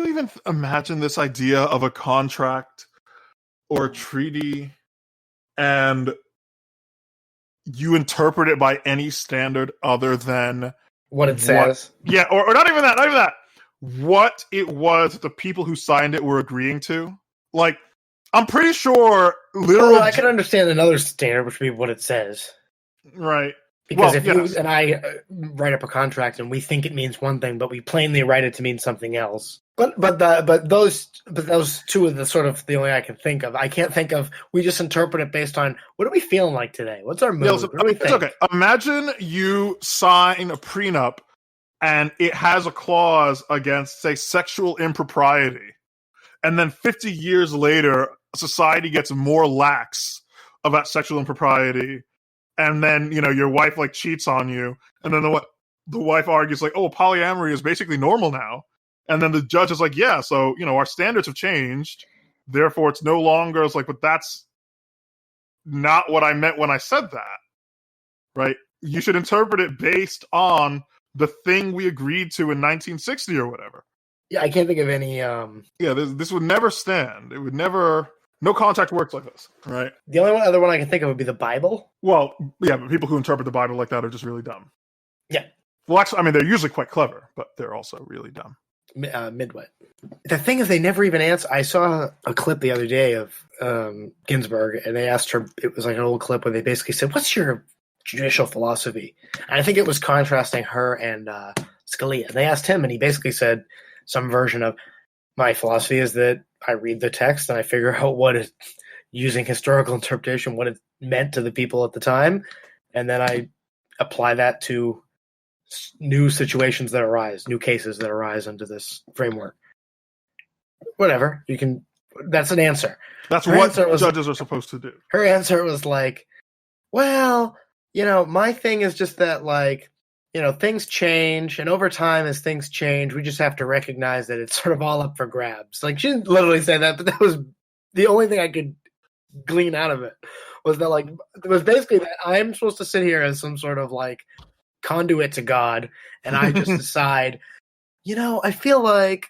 you even imagine this idea of a contract or a treaty and you interpret it by any standard other than what it says? Yeah, or not even that. What it was that the people who signed it were agreeing to. Like, I'm pretty sure literal... Well, I can understand another standard, which would be what it says. Right. Because if you and I write up a contract and we think it means one thing, but we plainly write it to mean something else. But those two are the sort of the only I can think of. I can't think of. We just interpret it based on what are we feeling like today? What's our mood? Yeah, listen, it's okay. Imagine you sign a prenup and it has a clause against, say, sexual impropriety, and then 50 years later, society gets more lax about sexual impropriety. And then, your wife cheats on you, and then the wife argues oh, polyamory is basically normal now. And then the judge is like, yeah, so our standards have changed, therefore it's no longer. It's but that's not what I meant when I said that, right? You should interpret it based on the thing we agreed to in 1960 or whatever. Yeah, I can't think of any. Yeah, this would never stand. It would never. No contract works like this, right? The only other one I can think of would be the Bible. Well, yeah, but people who interpret the Bible like that are just really dumb. Yeah. Well, actually, I mean, they're usually quite clever, but they're also really dumb. Midway. The thing is, they never even answer. I saw a clip the other day of Ginsburg, and they asked her, it was an old clip where they basically said, what's your judicial philosophy? And I think it was contrasting her and Scalia. And they asked him, and he basically said some version of, my philosophy is that I read the text and I figure out what is, using historical interpretation, what it meant to the people at the time, and then I apply that to new situations that arise, new cases that arise under this framework. Whatever. That's an answer. That's what judges are supposed to do. Her answer was well, my thing is just that things change, and over time as things change, we just have to recognize that it's sort of all up for grabs. She didn't literally say that, but that was the only thing I could glean out of it, was that it was basically that I'm supposed to sit here as some sort of conduit to God, and I just decide, I feel like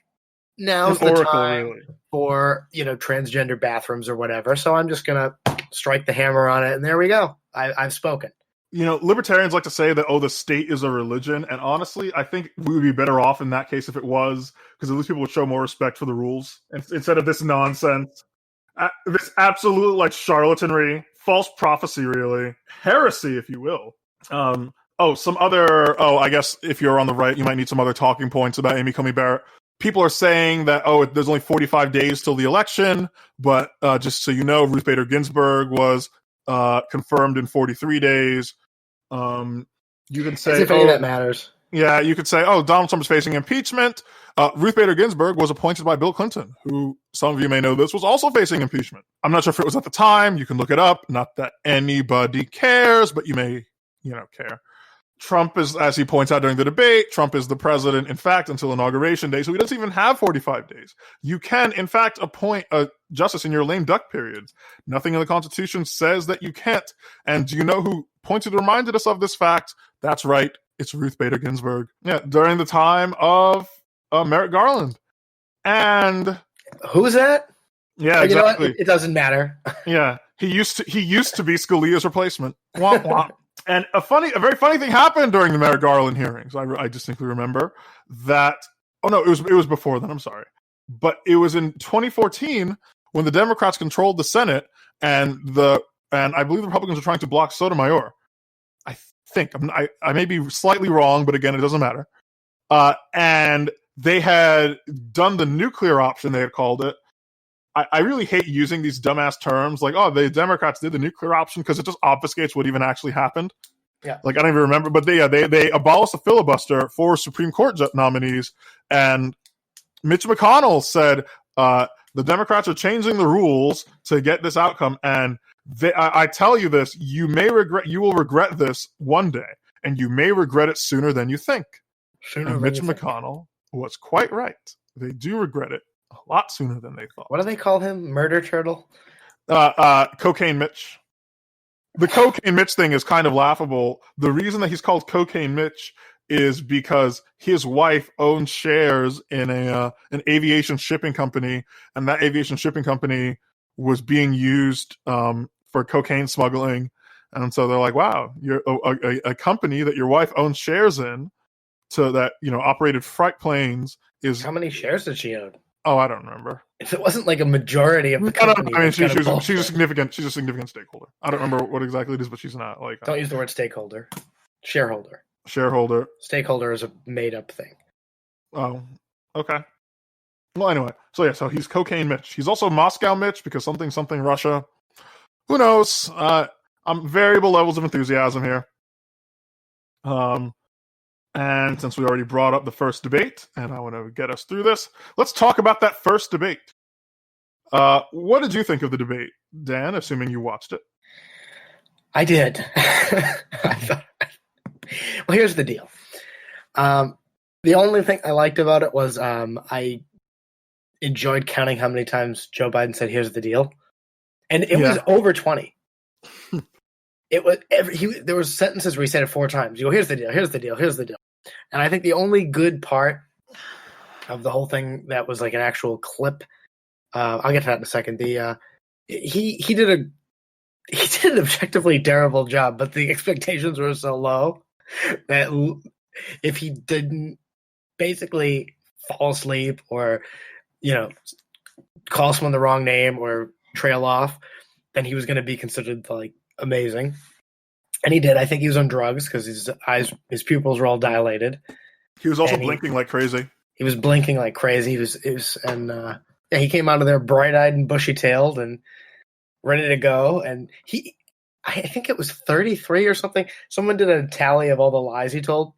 now's the time for, transgender bathrooms or whatever, so I'm just going to strike the hammer on it, and there we go. I've spoken. Libertarians like to say that, the state is a religion. And honestly, I think we would be better off in that case if it was, because at least people would show more respect for the rules instead of this nonsense. This absolute, charlatanry, false prophecy, really. Heresy, if you will. I guess if you're on the right, you might need some other talking points about Amy Coney Barrett. People are saying that, there's only 45 days till the election, but just so you know, Ruth Bader Ginsburg was confirmed in 43 days. You can say, if any of that matters. Yeah, you could say, Donald Trump is facing impeachment. Ruth Bader Ginsburg was appointed by Bill Clinton, who, some of you may know this, was also facing impeachment. I'm not sure if it was at the time. You can look it up. Not that anybody cares, but you may, care. Trump is, as he points out during the debate, Trump is the president, in fact, until Inauguration Day, so he doesn't even have 45 days. You can, in fact, appoint a justice in your lame duck periods. Nothing in the Constitution says that you can't. And do you know who reminded us of this fact? That's right, it's Ruth Bader Ginsburg. Yeah, during the time of Merrick Garland. And who's that? Yeah, exactly. It doesn't matter. Yeah, he used to be Scalia's replacement. Womp womp. And a very funny thing happened during the Merrick Garland hearings. I distinctly remember that. Oh no, it was before then. I'm sorry, but it was in 2014 when the Democrats controlled the Senate, and I believe the Republicans were trying to block Sotomayor. I think I may be slightly wrong, but again, it doesn't matter. And they had done the nuclear option. They had called it. I really hate using these dumbass terms the Democrats did the nuclear option, because it just obfuscates what even actually happened. Yeah. I don't even remember, but they abolished the filibuster for Supreme Court nominees, and Mitch McConnell said the Democrats are changing the rules to get this outcome, and I tell you this, you will regret this one day, and you may regret it sooner than you think. Mitch McConnell was quite right. They do regret it a lot sooner than they thought. What do they call him? Murder Turtle? Cocaine Mitch. The Cocaine Mitch thing is kind of laughable. The reason that he's called Cocaine Mitch is because his wife owns shares in an aviation shipping company, and that aviation shipping company was being used for cocaine smuggling. And so they're like, wow, you're a company that your wife owns shares in, so that, operated freight planes is... How many shares did she own? Oh, I don't remember. If it wasn't like a majority of the company, I mean, she's a significant stakeholder. I don't remember what exactly it is, but she's not like... Don't use the word stakeholder. Shareholder. Stakeholder is a made-up thing. Oh, okay. Well, anyway, so he's Cocaine Mitch. He's also Moscow Mitch because something Russia. Who knows? I'm variable levels of enthusiasm here. And since we already brought up the first debate, and I want to get us through this, let's talk about that first debate. What did you think of the debate, Dan, assuming you watched it? I did. Well, here's the deal. The only thing I liked about it was I enjoyed counting how many times Joe Biden said, "Here's the deal," and it was over 20. It was there was sentences where he said it 4 times. You go, "Here's the deal. Here's the deal. Here's the deal." And I think the only good part of the whole thing that was like an actual clip. I'll get to that in a second. He did an objectively terrible job, but the expectations were so low that if he didn't basically fall asleep or, call someone the wrong name or trail off, then he was going to be considered like amazing. And he did. I think he was on drugs because his pupils were all dilated. He was also blinking like crazy. He was blinking like crazy. He came out of there bright-eyed and bushy-tailed and ready to go. And I think it was 33 or something. Someone did a tally of all the lies he told.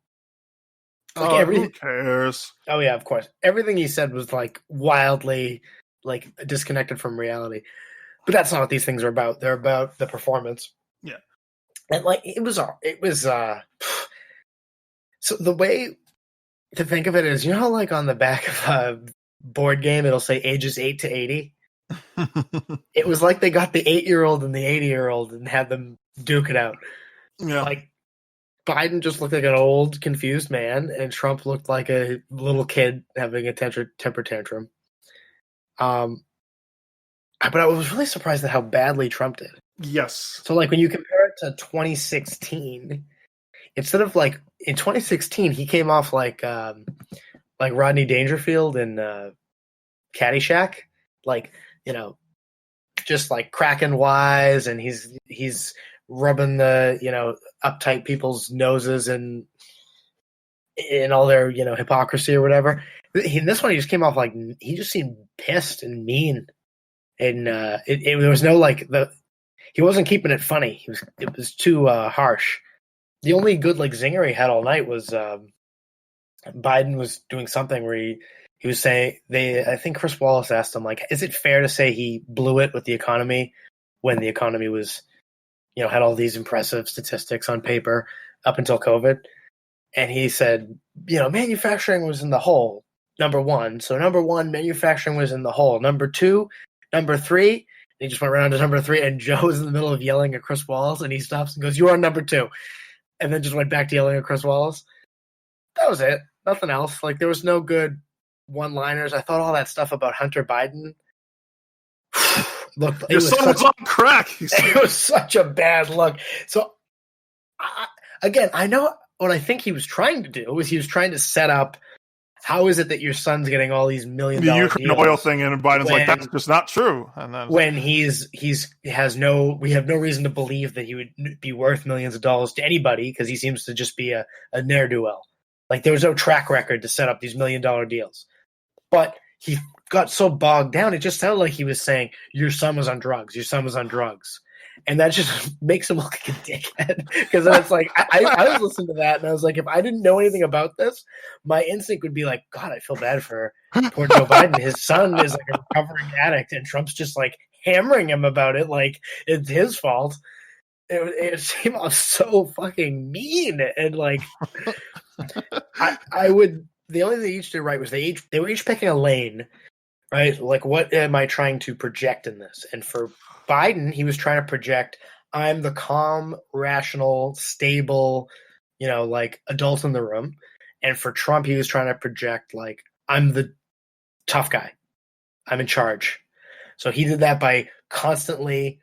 Like who cares? Oh yeah, of course. Everything he said was like wildly like disconnected from reality. But that's not what these things are about. They're about the performance. Yeah. And like it was so the way to think of it is, how like on the back of a board game it'll say ages 8 to 80. It was like they got the 8-year-old and the 80-year-old and had them duke it out. Yeah. Like Biden just looked like an old, confused man, and Trump looked like a little kid having a temper tantrum. But I was really surprised at how badly Trump did. Yes. So, like, when you compare it to 2016, instead of like in 2016, he came off like Rodney Dangerfield in Caddyshack, like just like cracking wise, and he's rubbing the uptight people's noses and in all their hypocrisy or whatever. In this one, he just came off like he just seemed pissed and mean, and there was no he wasn't keeping it funny. It was too harsh. The only good zinger he had all night was Biden was doing something where he was saying I think Chris Wallace asked him is it fair to say he blew it with the economy when the economy was had all these impressive statistics on paper up until COVID, and he said manufacturing was in the hole, number one. So number one, manufacturing was in the hole. Number two, number three. He just went around to number 3, and Joe's in the middle of yelling at Chris Wallace, and he stops and goes, "You are number 2," and then just went back to yelling at Chris Wallace. That was it. Nothing else. There was no good one-liners. I thought all that stuff about Hunter Biden. Look, your son was on crack. It was such a bad look. So, I know what I think he was trying to do was he was trying to set up. How is it that your son's getting all these $1 million the Ukraine deals oil thing, and Biden's like, that's just not true. And then when we have no reason to believe that he would be worth millions of dollars to anybody because he seems to just be a ne'er-do-well. There was no track record to set up these $1 million deals. But he got so bogged down, it just sounded like he was saying, your son was on drugs. Your son was on drugs. And that just makes him look like a dickhead. Because then it's I was listening to that, and I was like, if I didn't know anything about this, my instinct would be like, God, I feel bad for poor Joe Biden. His son is a recovering addict, and Trump's just hammering him about it like it's his fault. It came off so fucking mean. And I would, the only thing they each did right was they were each picking a lane, right? What am I trying to project in this? And for Biden, he was trying to project, I'm the calm, rational, stable, adult in the room. And for Trump, he was trying to project, like, I'm the tough guy. I'm in charge. So he did that by constantly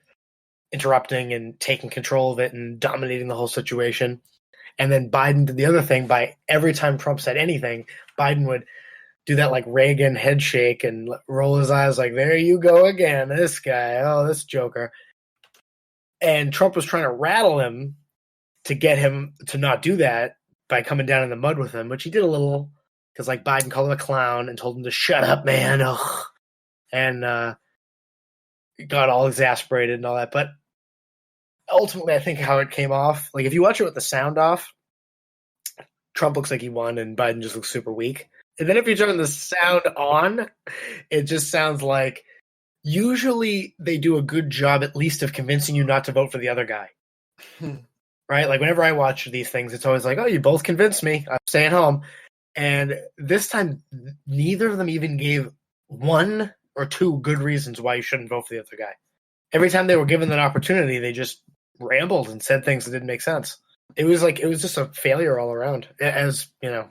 interrupting and taking control of it and dominating the whole situation. And then Biden did the other thing by every time Trump said anything, Biden would do that like Reagan head shake and roll his eyes like, there you go again, this guy, oh, this joker. And Trump was trying to rattle him to get him to not do that by coming down in the mud with him, which he did a little, because like Biden called him a clown and told him to shut up, man. Ugh. And got all exasperated and all that. But ultimately, I think how it came off, like if you watch it with the sound off, Trump looks like he won and Biden just looks super weak. And then if you turn the sound on, it just sounds like usually they do a good job at least of convincing you not to vote for the other guy. Right? Like whenever I watch these things, it's always like, oh, you both convinced me. I'm staying home. And this time, neither of them even gave one or two good reasons why you shouldn't vote for the other guy. Every time they were given that opportunity, they just rambled and said things that didn't make sense. It was just a failure all around. As you know,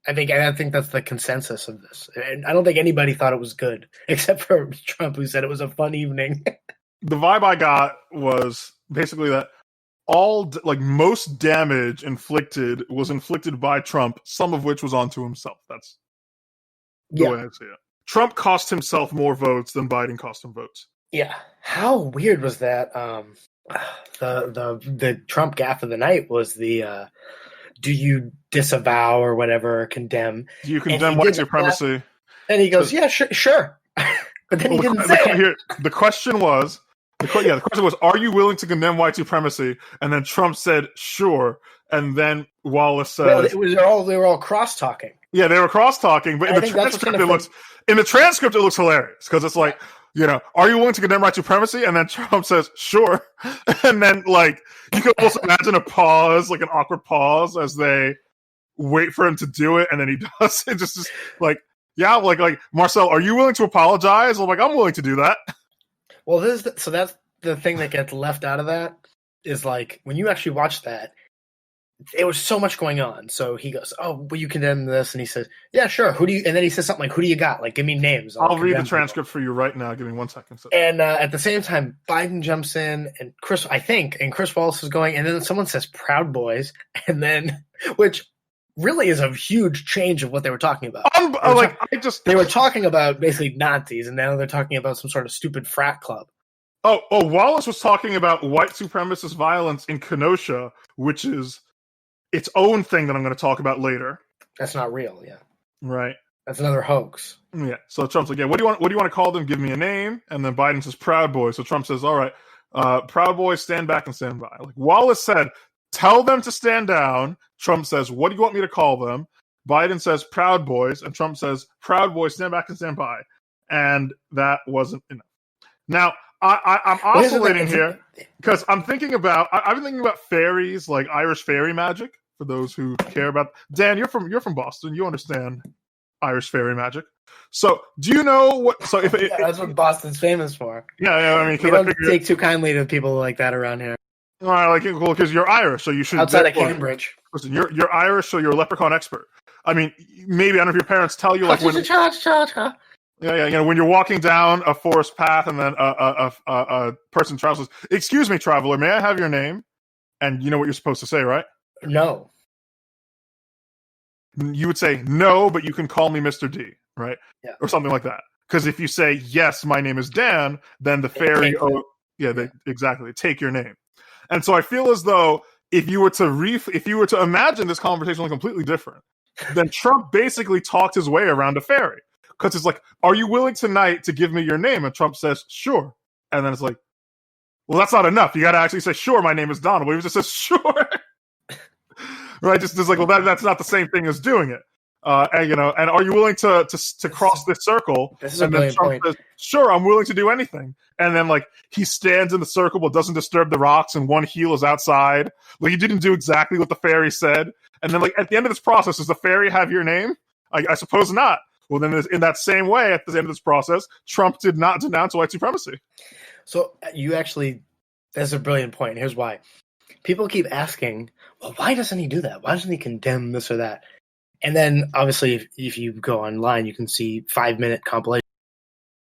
I think that's the consensus of this. And I don't think anybody thought it was good, except for Trump, who said it was a fun evening. The vibe I got was basically that most damage was inflicted by Trump, some of which was onto himself. That's the way I see it. Trump cost himself more votes than Biden cost him votes. Yeah. How weird was that? The Trump gaffe of the night was the do you disavow or whatever, condemn? Do you condemn white supremacy? And he goes, yeah, sure. But then he didn't say it. The question was, are you willing to condemn white supremacy? And then Trump said, sure. And then Wallace says, well, they were all cross-talking. Yeah, they were cross-talking, but in the transcript it looks hilarious because it's like, are you willing to condemn white supremacy? And then Trump says, sure. And then, like, you can also imagine a pause, like an awkward pause as they wait for him to do it. And then he does it just like, yeah, like, Marcel, are you willing to apologize? I'm like, I'm willing to do that. Well, so that's the thing that gets left out of that is like, when you actually watch that, there was so much going on. So he goes, oh, will you condemn this? And he says, yeah, sure. And then he says something like, who do you got? Like, give me names. I'll read the transcript for you right now. Give me 1 second. And at the same time, Biden jumps in and Chris Wallace is going, and then someone says Proud Boys. And then, which really is a huge change of what they were talking about. They were talking about basically Nazis, and now they're talking about some sort of stupid frat club. Oh, Wallace was talking about white supremacist violence in Kenosha, which is its own thing that I'm going to talk about later. That's not real, yeah. Right. That's another hoax. Yeah. So Trump's like, yeah, what do you want to call them? Give me a name. And then Biden says Proud Boys. So Trump says, all right, Proud Boys, stand back and stand by. Like Wallace said, tell them to stand down. Trump says, what do you want me to call them? Biden says Proud Boys, and Trump says Proud Boys, stand back and stand by. And that wasn't enough. Now, I'm oscillating here because I've been thinking about fairies, like Irish fairy magic. For those who care about, Dan, you're from Boston. You understand Irish fairy magic. So, do you know what? So, that's what Boston's famous for. Yeah. I mean, we don't take too kindly to people like that around here. Well, because you're Irish, so you should. Outside of Cambridge. Listen, you're Irish, so you're a leprechaun expert. I mean, maybe I don't know if your parents tell you like when. Yeah. When you're walking down a forest path, and then a person travels. Excuse me, traveler. May I have your name? And you know what you're supposed to say, right? No. You would say no, but you can call me Mr. D, right? Yeah. Or something like that. Because if you say yes, my name is Dan, then the fairy, they take your name. And so I feel as though if you were to imagine this conversation completely different, then Trump basically talked his way around a fairy. Because it's like, are you willing tonight to give me your name? And Trump says, sure. And then it's like, well, that's not enough. You got to actually say, sure, my name is Donald. But he just says, sure. Right? Just like, well, that's not the same thing as doing it. And are you willing to cross this circle? This is a brilliant point. Says, sure, I'm willing to do anything. And then, like, he stands in the circle but doesn't disturb the rocks, and one heel is outside. Like, he didn't do exactly what the fairy said. And then, like, at the end of this process, does the fairy have your name? I suppose not. Well, then in that same way, at the end of this process, Trump did not denounce white supremacy. So that's a brilliant point. Here's why. People keep asking, well, why doesn't he do that? Why doesn't he condemn this or that? And then, obviously, if you go online, you can see 5-minute compilations